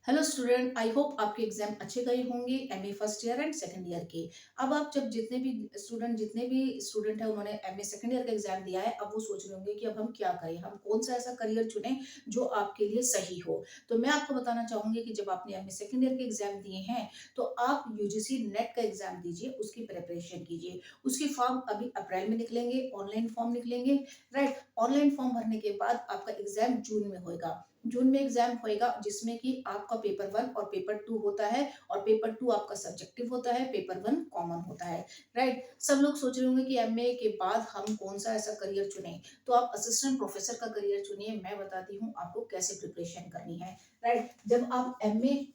Hello student, I hope आपके exam अच्छे गए होंगे MA first year and second year के। अब आप जब जितने भी स्टूडेंट है उन्होंने एमए सेकंड ईयर का एग्जाम दिया है, अब वो सोच रहे होंगे कि अब हम क्या करें, हम कौन सा ऐसा करियर चुनें जो आपके लिए सही हो। तो मैं आपको बताना चाहूंगी कि जब आपने एमए सेकंड ईयर के एग्जाम दिए हैं तो आप यूजीसी नेट का एग्जाम दीजिए, उसकी प्रिपरेशन कीजिए। उसके फॉर्म अभी अप्रैल में निकलेंगे, ऑनलाइन फॉर्म निकलेंगे। राइट, ऑनलाइन फॉर्म भरने के बाद आपका एग्जाम जून में होएगा। जून में एग्जाम होएगा जिसमें कि आपका पेपर वन और पेपर टू होता है, और पेपर टू आपका सब्जेक्टिव होता है, पेपर वन कॉमन होता है। राइट, सब लोग सोच रहे होंगे कि एमए के बाद हम कौन सा ऐसा करियर चुने, तो आप असिस्टेंट प्रोफेसर का करियर चुनिए। मैं बताती हूँ आपको कैसे प्रिपरेशन करनी है। राइट, जब आप एमए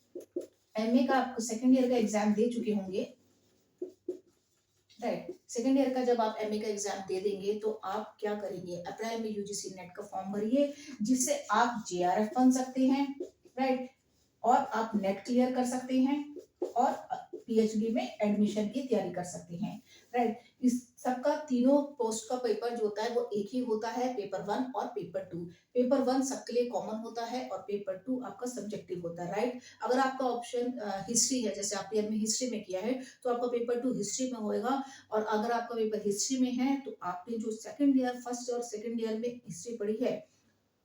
एमए का सेकेंड ईयर का एग्जाम दे चुके होंगे, राइट, सेकेंड ईयर का जब आप एमए का एग्जाम दे देंगे तो आप क्या करेंगे, अप्रैल में यूजीसी नेट का फॉर्म भरिए, जिससे आप जेआरएफ बन सकते हैं। राइट, और आप नेट क्लियर कर सकते हैं और पीएचडी में एडमिशन की तैयारी कर सकते हैं। राइट, इस सबका तीनों पोस्ट का पेपर जो होता है वो एक ही होता है, पेपर वन और पेपर टू। पेपर वन सबके लिए कॉमन होता है और पेपर टू आपका सब्जेक्टिव होता है। राइट, अगर आपका ऑप्शन हिस्ट्री है, जैसे आपने एमए हिस्ट्री में किया है, तो आपका पेपर टू हिस्ट्री में होएगा। और अगर आपका पेपर हिस्ट्री में है तो आपने जो सेकंड ईयर फर्स्ट और सेकंड ईयर में हिस्ट्री पढ़ी है,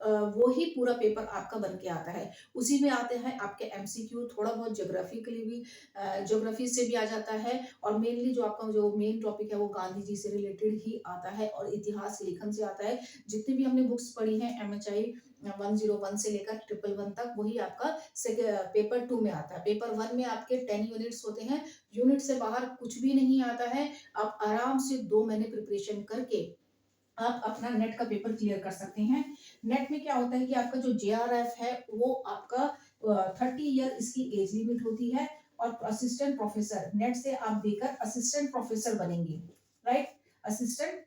वो ही पूरा पेपर आपका बन के आता है। उसी में आते हैं आपके एमसीक्यू, थोड़ा बहुत ज्योग्राफिकली भी, ज्योग्राफी से भी आ जाता है। और मेनली जो आपका जो मेन टॉपिक है वो गांधी जी से रिलेटेड ही आता है और इतिहास लेखन से आता है। जितनी भी हमने बुक्स पढ़ी हैं एमएचआई 101 से लेकर 111 तक, वही आपका पेपर टू में आता है। पेपर वन में आपके 10 यूनिट्स होते हैं, यूनिट से बाहर कुछ भी नहीं आता है। आप आराम से 2 महीने प्रिपरेशन करके आप अपना नेट का पेपर क्लियर कर सकते हैं। नेट में क्या होता है कि आपका जो जेआरएफ है वो आपका 30 ईयर इसकी एज लिमिट होती है। और असिस्टेंट प्रोफेसर नेट से आप देकर असिस्टेंट प्रोफेसर बनेंगे। राइट, असिस्टेंट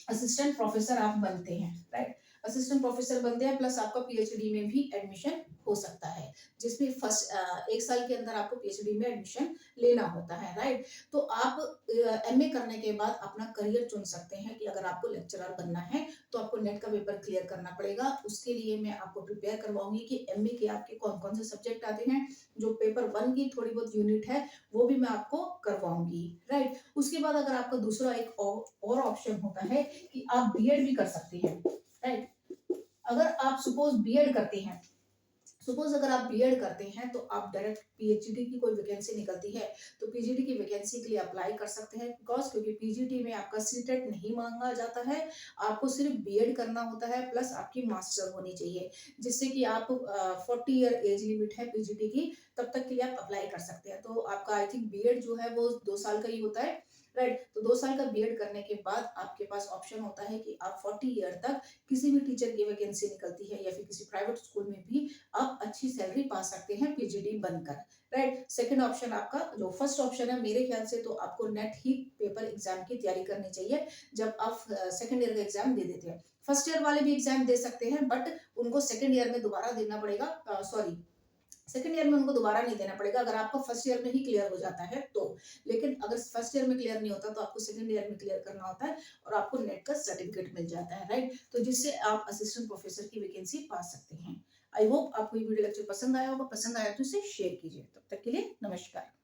असिस्टेंट प्रोफेसर आप बनते हैं। राइट, असिस्टेंट प्रोफेसर बनते हैं, प्लस आपका पीएचडी में भी एडमिशन हो सकता है, जिसमें फर्स्ट 1 साल के अंदर आपको पीएचडी में एडमिशन लेना होता है। राइट, तो आप एमए करने के बाद अपना करियर चुन सकते हैं कि अगर आपको लेक्चरर बनना है तो आपको नेट का पेपर क्लियर करना पड़ेगा। उसके लिए मैं आपको प्रिपेयर करवाऊंगी कि एमए के आपके कौन कौन से सब्जेक्ट आते हैं। जो पेपर वन की थोड़ी बहुत यूनिट है वो भी मैं आपको करवाऊंगी। राइट, उसके बाद अगर आपका दूसरा एक और ऑप्शन होता है कि आप बीएड भी कर सकते हैं। राइट, अगर आप सपोज अगर आप बीएड करते हैं तो आप डायरेक्ट पीएचडी की कोई वैकेंसी निकलती है तो पीजीडी की वैकेंसी के लिए अप्लाई कर सकते हैं। बिकॉज क्योंकि पीजीडी में आपका सीटेट नहीं मांगा जाता है, आपको सिर्फ बीएड करना होता है, प्लस आपकी मास्टर होनी चाहिए, जिससे कि आप 40 ईयर एज लिमिट है पीजीडी की, तब तक के लिए आप अप्लाई कर सकते हैं। तो आपका आई थिंक बीएड जो है वो 2 साल का ही होता है। राइट, तो 2 साल का बीएड करने के बाद आपके पास ऑप्शन होता है कि आप 40 ईयर तक किसी भी टीचर की वैकेंसी निकलती है या फिर किसी प्राइवेट स्कूल में भी आप अच्छी सैलरी पा सकते हैं पीजीडी बनकर। राइट, सेकंड ऑप्शन आपका जो फर्स्ट ऑप्शन है, मेरे ख्याल से तो आपको नेट ही पेपर एग्जाम की तैयारी करनी चाहिए जब आप सेकंड ईयर का एग्जाम दे देते हैं। फर्स्ट ईयर वाले भी एग्जाम दे सकते हैं, बट उनको सेकंड ईयर में दोबारा देना पड़ेगा। सॉरी, सेकंड ईयर में उनको दोबारा नहीं देना पड़ेगा अगर आपका फर्स्ट ईयर में ही क्लियर हो जाता है तो। लेकिन अगर फर्स्ट ईयर में क्लियर नहीं होता तो आपको सेकंड ईयर में क्लियर करना होता है और आपको नेट का सर्टिफिकेट मिल जाता है। राइट, तो जिससे आप असिस्टेंट प्रोफेसर की वैकेंसी पा सकते हैं। आई होप आपको ये वीडियो लेक्चर पसंद आया होगा। पसंद आया तो इसे शेयर कीजिए। तब तक के लिए नमस्कार।